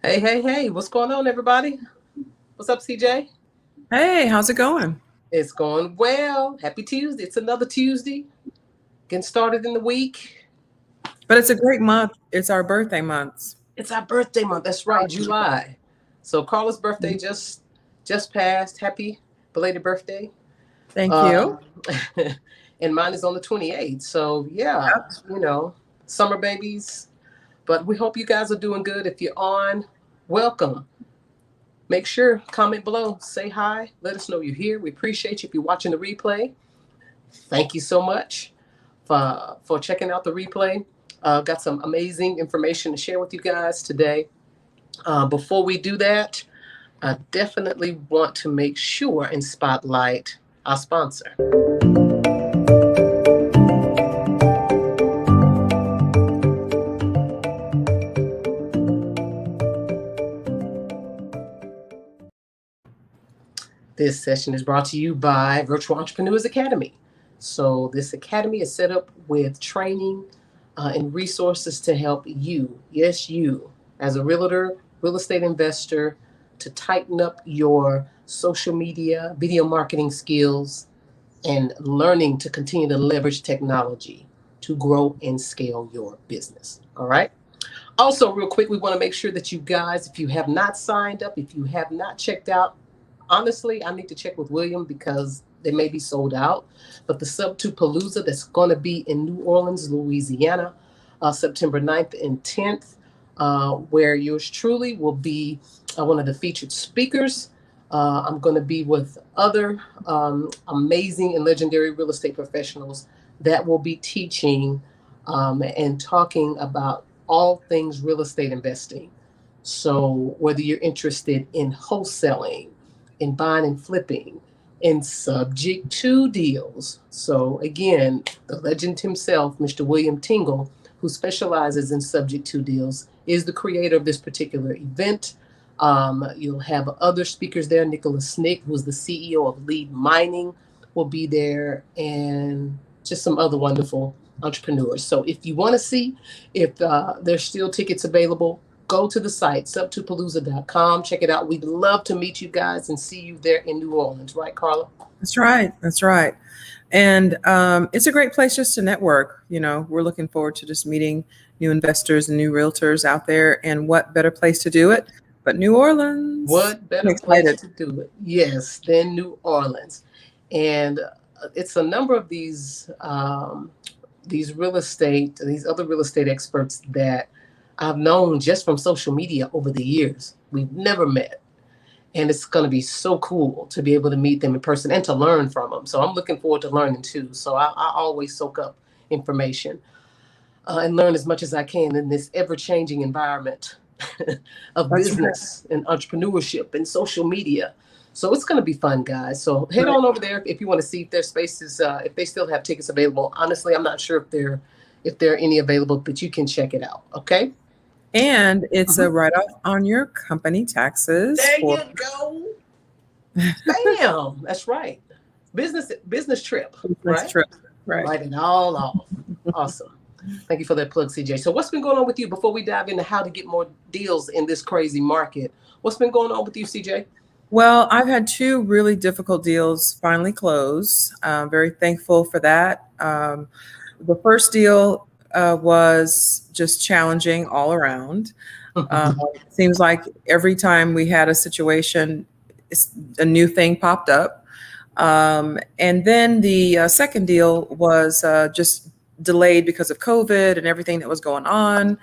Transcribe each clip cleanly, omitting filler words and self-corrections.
Hey, hey, hey, what's going on, everybody? What's up, CJ? Hey, how's it going? It's going well. Happy Tuesday. It's another Tuesday. Getting started in the week. But it's a great month. It's our birthday months. It's our birthday month. That's right, July. So Carla's birthday just passed. Happy belated birthday. Thank you. Um, and mine is on the 28th. So yeah, Yep. you know, summer babies. But we hope you guys are doing good. If you're on, welcome. Make sure, comment below, say hi, let us know you're here. We appreciate you if you're watching the replay. Thank you so much for checking out the replay. Got some amazing information to share with you guys today. Before we do that, I definitely want to make sure and spotlight our sponsor. This session is brought to you by Virtual Entrepreneurs Academy. So this academy is set up with training and resources to help you, yes, you, as a realtor, real estate investor, to tighten up your social media, video marketing skills, and learning to continue to leverage technology to grow and scale your business. All right. Also, real quick, we want to make sure that you guys, if you have not signed up, if you have not checked out, honestly, I need to check with William because they may be sold out. But the Sub 2 Palooza that's going to be in New Orleans, Louisiana, September 9th and 10th, where yours truly will be one of the featured speakers. I'm going to be with other amazing and legendary real estate professionals that will be teaching and talking about all things real estate investing. So whether you're interested in wholesaling, in buying and flipping, in subject to deals. So again, the legend himself, Mr. William Tingle, who specializes in subject to deals, is the creator of this particular event. You'll have other speakers there. Nicholas Snick, who's the CEO of Lead Mining, will be there, and just some other wonderful entrepreneurs. So if you want to see if there's still tickets available, go to the site, sub2palooza.com. Check it out. We'd love to meet you guys and see you there in New Orleans. Right, Carla? That's right. That's right. And it's a great place just to network. You know, we're looking forward to just meeting new investors and new realtors out there. And what better place to do it but New Orleans? What I'm better place excited. to do it? Yes, than New Orleans. And it's a number of these real estate, these other real estate experts that I've known just from social media over the years. We've never met. And it's going to be so cool to be able to meet them in person and to learn from them. So I'm looking forward to learning too. So I always soak up information and learn as much as I can in this ever changing environment of That's right. business and entrepreneurship and social media. So it's going to be fun, guys. So head Right. on over there if you want to see if their spaces, if they still have tickets available. Honestly, I'm not sure if there are any available, but you can check it out. Okay. And it's a Mhm. write-off on your company taxes There for you go. Bam. That's right. Business trip, this right? trip. Right. Write it all off. Awesome. Thank you for that plug, CJ. So what's been going on with you before we dive into how to get more deals in this crazy market? What's been going on with you, CJ? Well, I've had two really difficult deals finally close. I'm very thankful for that. The first deal was just challenging all around. Seems like every time we had a situation, a new thing popped up. And then the second deal was just delayed because of COVID and everything that was going on.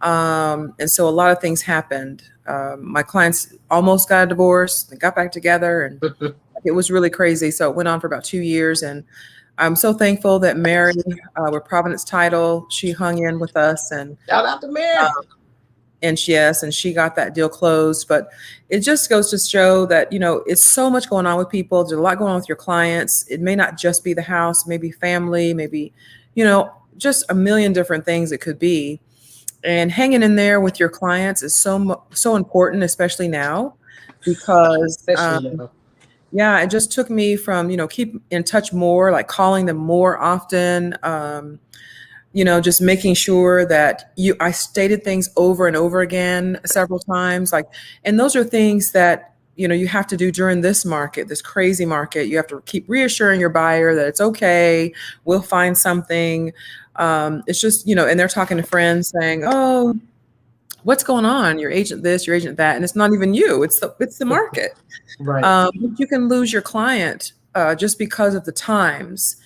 And so a lot of things happened. My clients almost got a divorce, they got back together, and it was really crazy. So it went on for about 2 years. And I'm so thankful that Mary, with Providence Title, she hung in with us, Shout out to Mary. yes, and she got that deal closed. But it just goes to show that, you know, it's so much going on with people. There's a lot going on with your clients. It may not just be the house, maybe family, maybe, you know, just a million different things it could be. And hanging in there with your clients is so important, especially now, because Especially now. yeah, it just took me from, you know, keep in touch more, like calling them more often, just making sure that I stated things over and over again several times, and those are things that, you have to do during this market, this crazy market. You have to keep reassuring your buyer that it's okay. We'll find something. It's just, and they're talking to friends saying, oh, what's going on? Your agent this, your agent that, and it's not even you. It's the market. Right. You can lose your client just because of the times,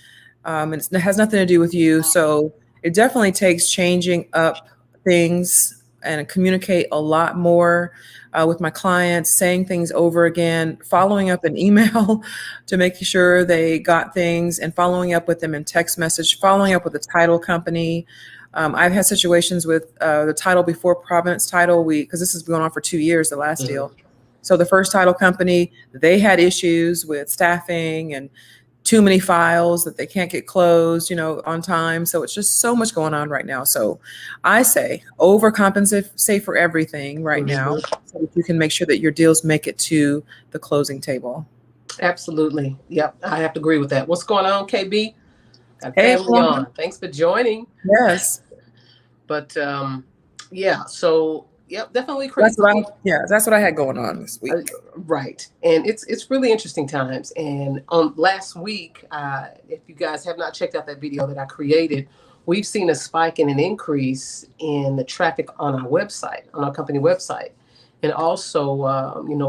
and it has nothing to do with you. So it definitely takes changing up things and communicate a lot more with my clients, saying things over again, following up an email to make sure they got things, and following up with them in text message, following up with the title company. I've had situations with the title before Providence Title, because this has been going on for 2 years, the last deal. So the first title company, they had issues with staffing and too many files that they can't get closed, on time. So it's just so much going on right now. So I say overcompensate for everything right now, so that you can make sure that your deals make it to the closing table. Absolutely. Yep. I have to agree with that. What's going on, KB? Got Hey, family on. Thanks for joining. Yes. But yeah, so yep, definitely crazy. That's what I had going on this week. Right. And it's really interesting times. And last week, if you guys have not checked out that video that I created, we've seen a spike and an increase in the traffic on our website, on our company website. And also,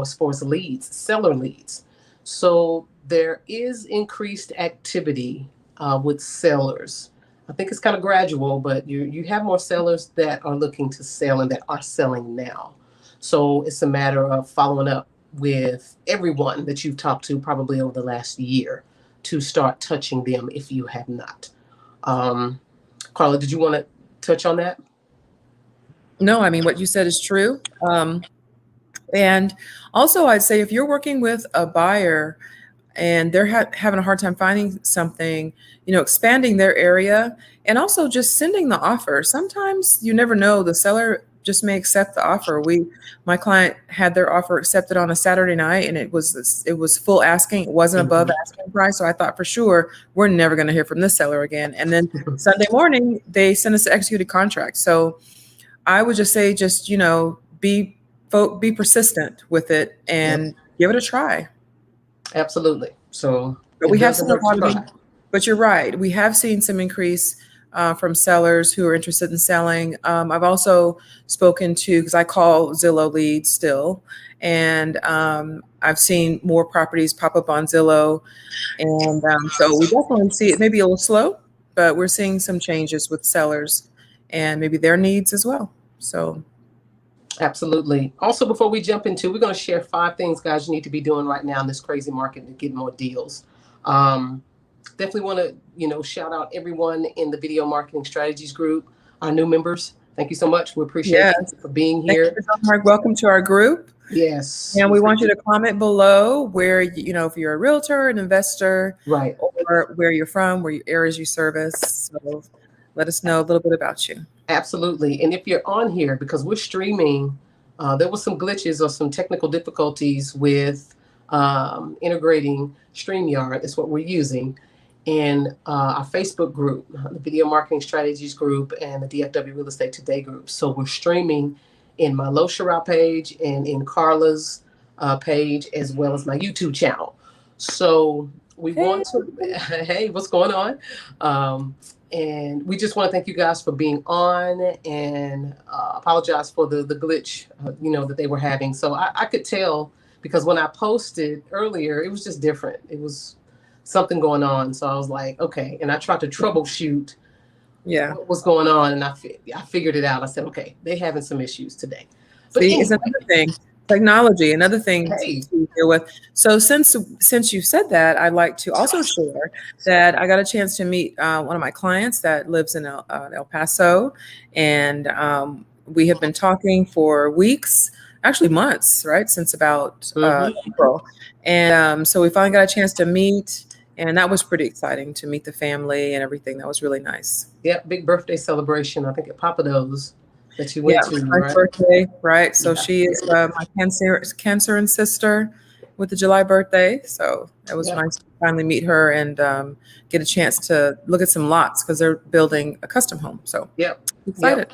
as far as leads, seller leads. So there is increased activity with sellers. I think it's kind of gradual, but you have more sellers that are looking to sell and that are selling now. So it's a matter of following up with everyone that you've talked to probably over the last year to start touching them if you have not. Carla, did you want to touch on that? No, I mean, what you said is true. And also, I'd say if you're working with a buyer and they're having a hard time finding something, expanding their area, and also just sending the offer. Sometimes you never know, the seller just may accept the offer. My client had their offer accepted on a Saturday night, and it was full asking. It wasn't above asking price. So I thought for sure we're never going to hear from this seller again. And then Sunday morning they sent us an executed contract. So I would just say, be persistent with it and give it a try. Absolutely. So but we have seen a lot of, but you're right. We have seen some increase from sellers who are interested in selling. I've also spoken to, because I call Zillow leads still, and I've seen more properties pop up on Zillow. And so we definitely see it maybe a little slow, but we're seeing some changes with sellers and maybe their needs as well. So absolutely. Also, before we jump into, we're going to share 5 things, guys, you need to be doing right now in this crazy market to get more deals. Definitely want to, shout out everyone in the Video Marketing Strategies group, our new members. Thank you so much. We appreciate you for being here. Welcome to our group. Yes. And we want you to comment below where, if you're a realtor, an investor, right, or where you're from, where areas you service. So let us know a little bit about you. Absolutely. And if you're on here, because we're streaming, there was some glitches or some technical difficulties with integrating StreamYard. That's what we're using. In our Facebook group, the Video Marketing Strategies group, and the DFW Real Estate Today group. So we're streaming in my Sheriow page and in Carla's page, as well as my YouTube channel. So we want to, hey, what's going on? And we just want to thank you guys for being on, and apologize for the glitch, that they were having. So I could tell, because when I posted earlier, it was just different. It was something going on. So I was like, okay. And I tried to troubleshoot what was going on. And I figured it out. I said, okay, they're having some issues today. But it's another thing. Technology, another thing to deal with. So since you said that, I'd like to also share that I got a chance to meet one of my clients that lives in El Paso. And we have been talking for weeks, actually months, right? Since about April. And so we finally got a chance to meet. And that was pretty exciting to meet the family and everything. That was really nice. Yeah, big birthday celebration, I think, at Papa Do's that you went to. My birthday, right? So she is my Cancerian sister. with the July birthday. So it was Yep. nice to finally meet her and get a chance to look at some lots because they're building a custom home. So Yep. excited.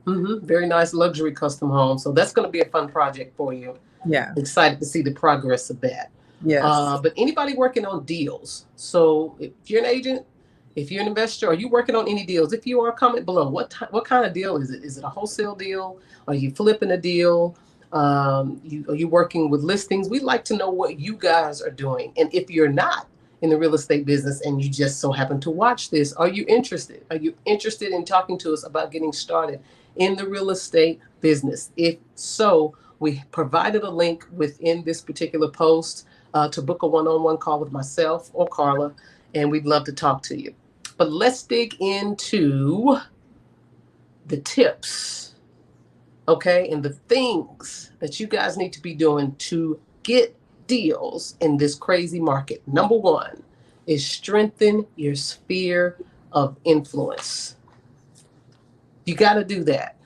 Yep. Very nice luxury custom home. So that's going to be a fun project for you. Yeah. Excited to see the progress of that. Yes. But anybody working on deals. So if you're an agent, if you're an investor, are you working on any deals? If you are, comment below. What kind of deal is it? Is it a wholesale deal? Are you flipping a deal? Are you working with listings? We'd like to know what you guys are doing. And if you're not in the real estate business and you just so happen to watch this, are you interested? Are you interested in talking to us about getting started in the real estate business? If so, we provided a link within this particular post to book a one-on-one call with myself or Carla, and we'd love to talk to you. But let's dig into the tips, okay, and the things that you guys need to be doing to get deals in this crazy market. Number one is strengthen your sphere of influence. You got to do that,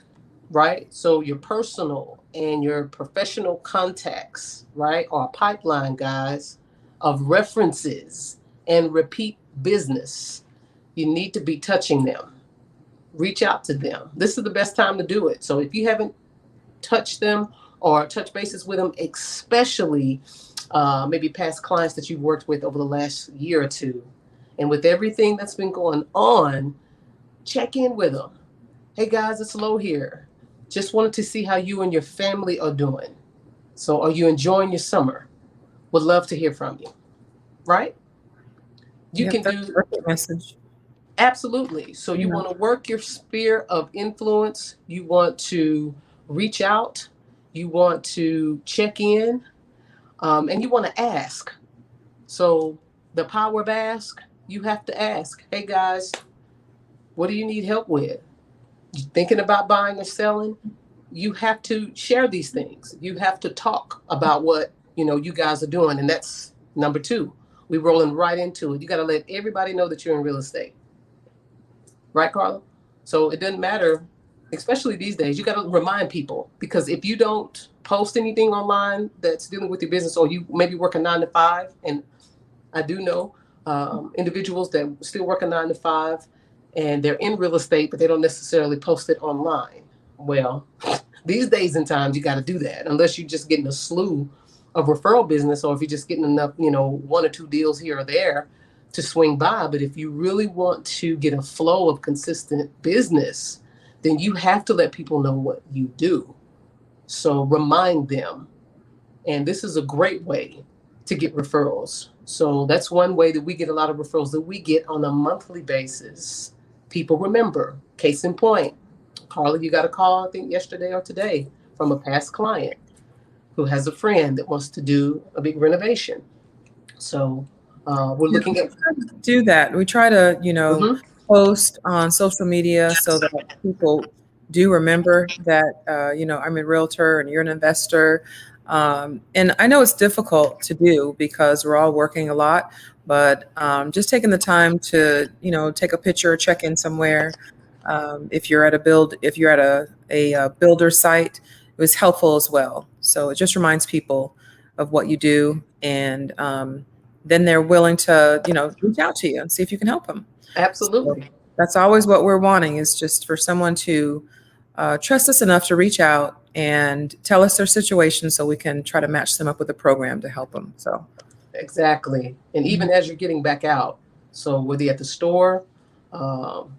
right? So your personal and your professional contacts, right, are a pipeline, guys, of references and repeat business. You need to be touching them. Reach out to them. This is the best time to do it. So if you haven't touched them or touch bases with them, especially maybe past clients that you've worked with over the last year or two, and with everything that's been going on, check in with them. Hey guys, it's Lo here. Just wanted to see how you and your family are doing. So are you enjoying your summer? Would love to hear from you. Right? You can That's a do perfect message. absolutely. So you want to work your sphere of influence. You want to reach out. You want to check in, and you want to ask. So the power of ask, you have to ask. Hey guys, what do you need help with? You thinking about buying or selling? You have to share these things. You have to talk about what you guys are doing, and that's number two. We're rolling right into it. You got to let everybody know that you're in real estate, right, Carla? So it doesn't matter, especially these days. You got to remind people, because if you don't post anything online that's dealing with your business, or you maybe work a 9 to 5, and I do know individuals that still work a 9 to 5, and they're in real estate, but they don't necessarily post it online. Well, these days and times, you got to do that, unless you're just getting a slew of referral business, or if you're just getting enough, one or two deals here or there to swing by. But if you really want to get a flow of consistent business, then you have to let people know what you do. So remind them. And this is a great way to get referrals. So that's one way that we get a lot of referrals that we get on a monthly basis. People remember, case in point, Carla, you got a call, I think yesterday or today, from a past client who has a friend that wants to do a big renovation. So we're looking at do that. We try to, Mhm. post on social media so that people do remember that, I'm a realtor and you're an investor. And I know it's difficult to do because we're all working a lot, but just taking the time to, take a picture, check in somewhere. If you're at a builder site, it was helpful as well. So it just reminds people of what you do, and then they're willing to, reach out to you and see if you can help them. So Absolutely. that's always what we're wanting, is just for someone to trust us enough to reach out and tell us their situation so we can try to match them up with a program to help them. So Exactly. And even as you're getting back out, so whether you're at the store,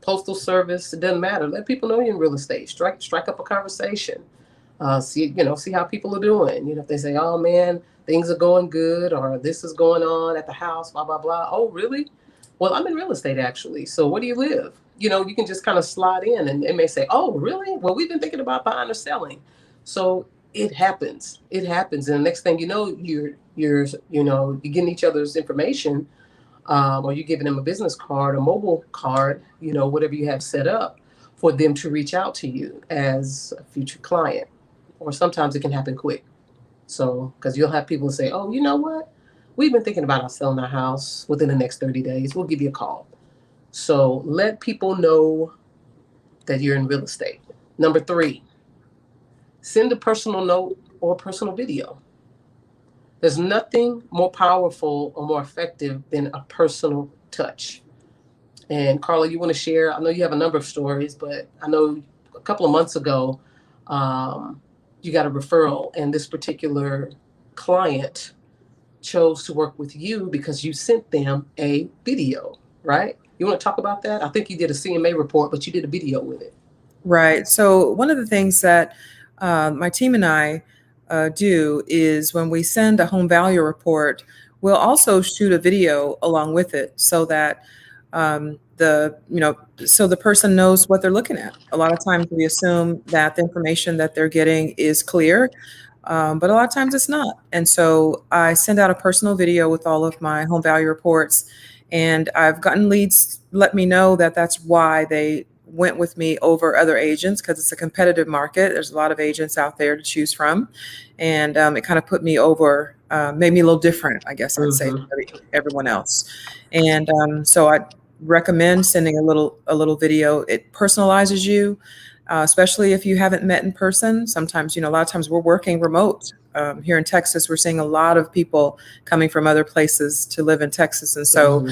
postal service, it doesn't matter. Let people know you're in real estate. Strike up a conversation. See how people are doing. If they say, "Oh man, things are going good," or "This is going on at the house," blah blah blah. Oh, really? Well, I'm in real estate actually. So where do you live? You can just kind of slide in, and it may say, "Oh, really? Well, we've been thinking about buying or selling." So it happens. It happens, and the next thing you know, you're getting each other's information, or you're giving them a business card, a mobile card, whatever you have set up for them to reach out to you as a future client. Or sometimes it can happen quick. So, because you'll have people say, "Oh, you know what? We've been thinking about selling our house within the next 30 days. We'll give you a call." So let people know that you're in real estate. Number three, send a personal note or personal video. There's nothing more powerful or more effective than a personal touch. And Carla, you want to share? I know you have a number of stories, but I know a couple of months ago, you got a referral, and this particular client chose to work with you because you sent them a video, right? You want to talk about that? I think you did a CMA report, but you did a video with it. Right. So one of the things that my team and I do is when we send a home value report, we'll also shoot a video along with it so that so the person knows what they're looking at. A lot of times we assume that the information that they're getting is clear, but a lot of times it's not. And so I send out a personal video with all of my home value reports, and I've gotten leads let me know that that's why they went with me over other agents, because it's a competitive market. There's a lot of agents out there to choose from. And it kind of put me over, made me a little different, I guess I'd say, than everyone else. And so I recommend sending a little video. It personalizes you, especially if you haven't met in person. Sometimes, a lot of times we're working remote. Here in Texas, we're seeing a lot of people coming from other places to live in Texas. And so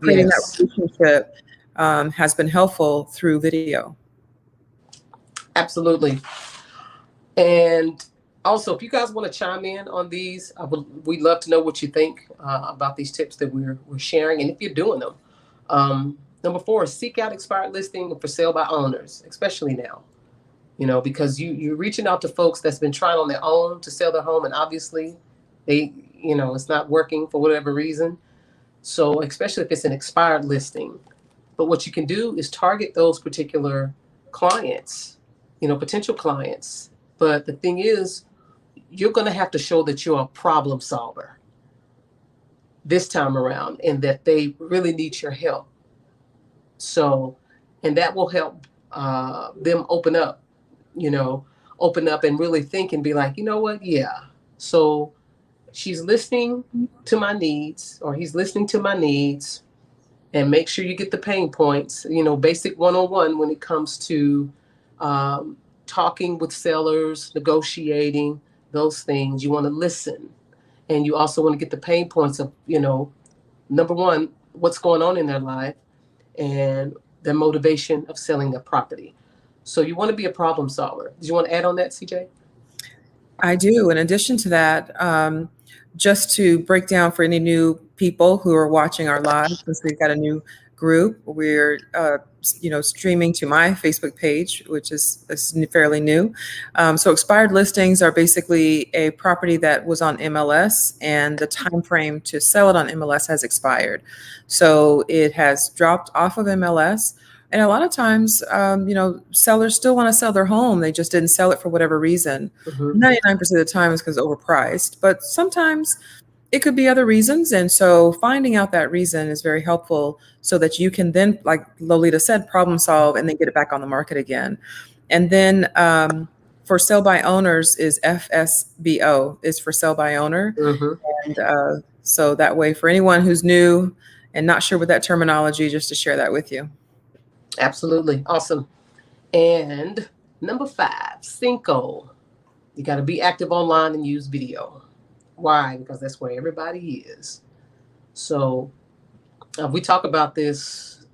creating that Yes, relationship has been helpful through video. absolutely. And also, if you guys want to chime in on these, we'd love to know what you think about these tips that we're sharing, and if you're doing them. Number 4 is seek out expired listing for sale by owners, especially now. Because you're reaching out to folks that's been trying on their own to sell their home, and obviously they, it's not working for whatever reason. So especially if it's an expired listing. But what you can do is target those particular clients, potential clients. But the thing is, you're going to have to show that you're a problem solver this time around and that they really need your help. So, and that will help them open up and really think and be like, you know what? Yeah. So she's listening to my needs, or he's listening to my needs, and make sure you get the pain points, basic one-on-one when it comes to talking with sellers, negotiating, those things. You want to listen. And you also want to get the pain points of, number 1, what's going on in their life and their motivation of selling their property. So you want to be a problem solver. Do you want to add on that, CJ? I do. In addition to that, just to break down for any new people who are watching our live, since we've got a new group, we're streaming to my Facebook page, which is fairly new. So expired listings are basically a property that was on MLS, and the time frame to sell it on MLS has expired. So it has dropped off of MLS. And a lot of times, sellers still want to sell their home. They just didn't sell it for whatever reason. 99% of the time is because it's overpriced, but sometimes it could be other reasons. And so finding out that reason is very helpful so that you can then, like Lolita said, problem solve and then get it back on the market again. And then for sell by owners is FSBO, is for sell by owner. And so that way, for anyone who's new and not sure what that terminology, just to share that with you. Absolutely. Awesome. And number 5, Cinco. You got to be active online and use video. Why? Because that's where everybody is. So we talk about this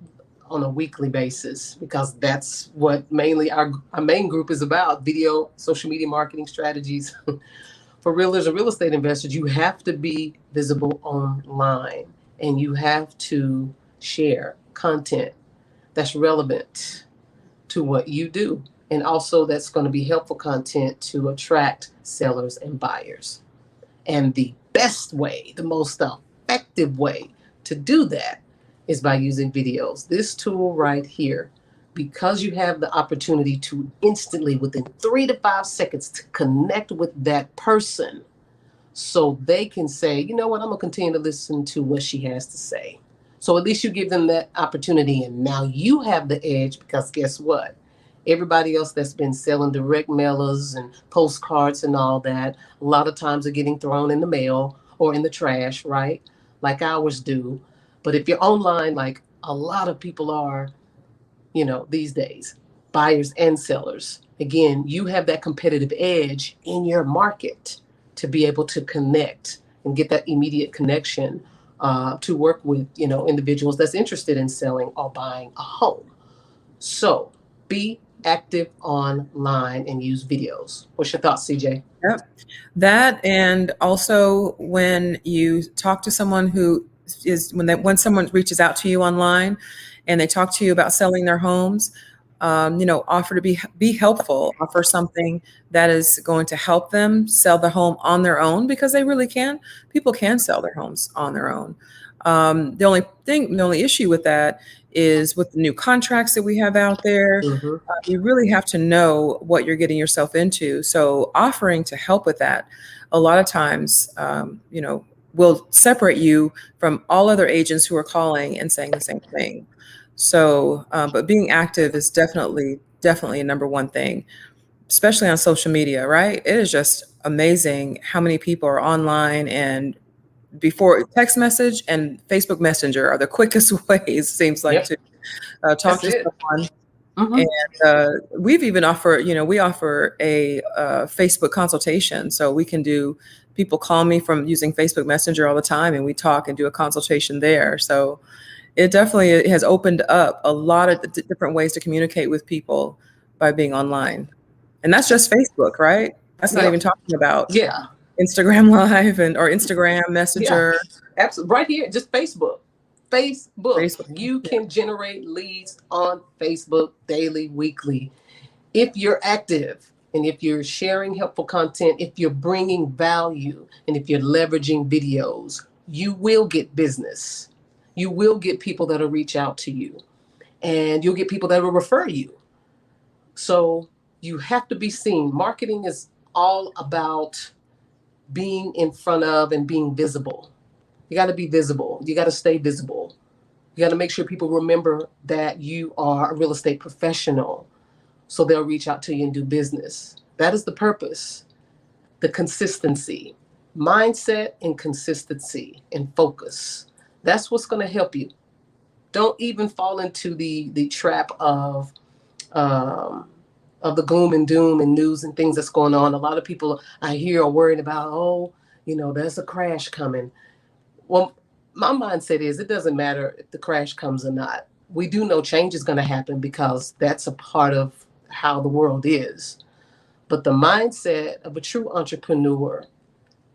on a weekly basis because that's what mainly our main group is about: video, social media marketing strategies. For realtors and real estate investors, you have to be visible online, and you have to share content that's relevant to what you do. And also that's going to be helpful content to attract sellers and buyers. And the best way, the most effective way to do that is by using videos. This tool right here, because you have the opportunity to instantly, within 3 to 5 seconds, to connect with that person so they can say, you know what, I'm going to continue to listen to what she has to say. So at least you give them that opportunity, and now you have the edge, because guess what? Everybody else that's been selling direct mailers and postcards and all that, a lot of times are getting thrown in the mail or in the trash, right? Like ours do. But if you're online, like a lot of people are, these days, buyers and sellers, again, you have that competitive edge in your market to be able to connect and get that immediate connection to work with, individuals that's interested in selling or buying a home. So be active online and use videos. What's your thoughts, CJ? Yep. That, and also when you talk to someone who is, when someone reaches out to you online and they talk to you about selling their homes, offer to be helpful, offer something that is going to help them sell the home on their own, because they really can. People can sell their homes on their own. The only issue with that is with the new contracts that we have out there. Mm-hmm. You really have to know what you're getting yourself into. So offering to help with that, a lot of times, will separate you from all other agents who are calling and saying the same thing. So, but being active is definitely a number one thing, especially on social media, right? It is just amazing how many people are online, and before text message and Facebook Messenger are the quickest ways, seems like, Yep. to talk That's to it. someone. Mm-hmm. And we've even we offer a Facebook consultation. So we can do, people call me from using Facebook Messenger all the time, and we talk and do a consultation there. So it definitely has opened up a lot of different ways to communicate with people by being online. And that's just Facebook, right? That's not Yep. even talking about Yeah. Instagram Live or Instagram Yeah. Messenger. Absolutely. Right here, just Facebook. Facebook. You Yeah. can generate leads on Facebook daily, weekly. If you're active and if you're sharing helpful content, if you're bringing value, and if you're leveraging videos, you will get business. You will get people that'll reach out to you, and you'll get people that will refer you. So you have to be seen. Marketing is all about being in front of and being visible. You got to be visible. You got to stay visible. You got to make sure people remember that you are a real estate professional, so they'll reach out to you and do business. That is the purpose. The consistency, mindset, and consistency and focus. That's what's going to help you. Don't even fall into the trap um, of the gloom and doom and news and things that's going on. A lot of people I hear are worried about, there's a crash coming. Well, my mindset is it doesn't matter if the crash comes or not. We do know change is going to happen because that's a part of how the world is. But the mindset of a true entrepreneur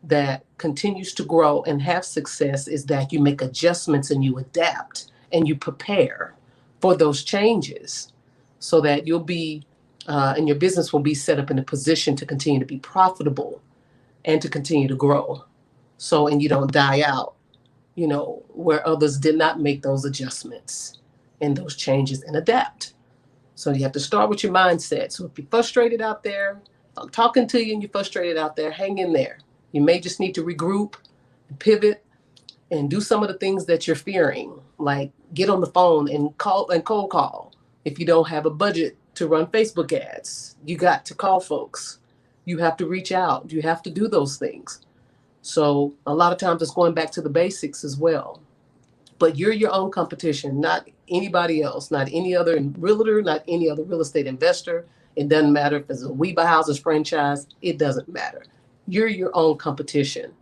that continues to grow and have success is that you make adjustments and you adapt and you prepare for those changes, so that you'll be and your business will be set up in a position to continue to be profitable and to continue to grow. So, and you don't die out, where others did not make those adjustments and those changes and adapt. So you have to start with your mindset. So if you're frustrated out there, if I'm talking to you and you're frustrated out there, hang in there. You may just need to regroup, pivot, and do some of the things that you're fearing, like get on the phone and call and cold call. If you don't have a budget to run Facebook ads, you got to call folks. You have to reach out. You have to do those things. So a lot of times it's going back to the basics as well. But you're your own competition, not anybody else, not any other realtor, not any other real estate investor. It doesn't matter if it's a We Buy Houses franchise. It doesn't matter. You're your own competition.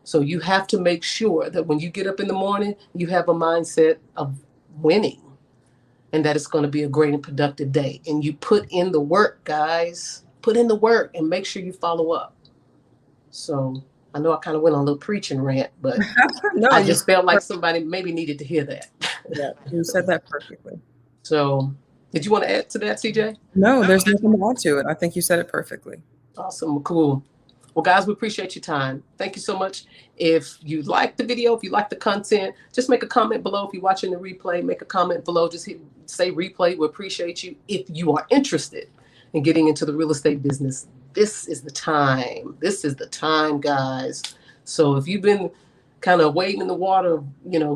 So you have to make sure that when you get up in the morning, you have a mindset of winning, and that it's going to be a great and productive day. And you put in the work, guys. Put in the work and make sure you follow up. So I know I kind of went on a little preaching rant, but No, I just felt like somebody maybe needed to hear that. yeah, you said that perfectly. So did you want to add to that, CJ? No, there's nothing to add to it. I think you said it perfectly. Awesome. Cool. Well, guys, we appreciate your time. Thank you so much. If you like the video, if you like the content, just make a comment below. If you're watching the replay, make a comment below. Just say replay. We appreciate you. If you are interested in getting into the real estate business, this is the time. This is the time, guys. So if you've been kind of wading in the water,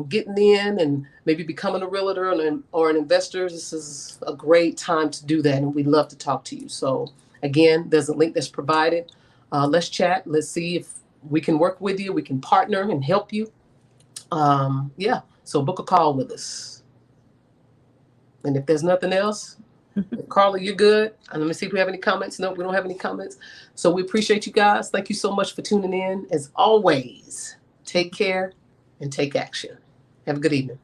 getting in and maybe becoming a realtor or an investor, this is a great time to do that. And we'd love to talk to you. So again, there's a link that's provided. Let's chat. Let's see if we can work with you. We can partner and help you. So book a call with us. And if there's nothing else, Carla, you're good. Let me see if we have any comments. Nope, we don't have any comments. So we appreciate you guys. Thank you so much for tuning in. As always, take care and take action. Have a good evening.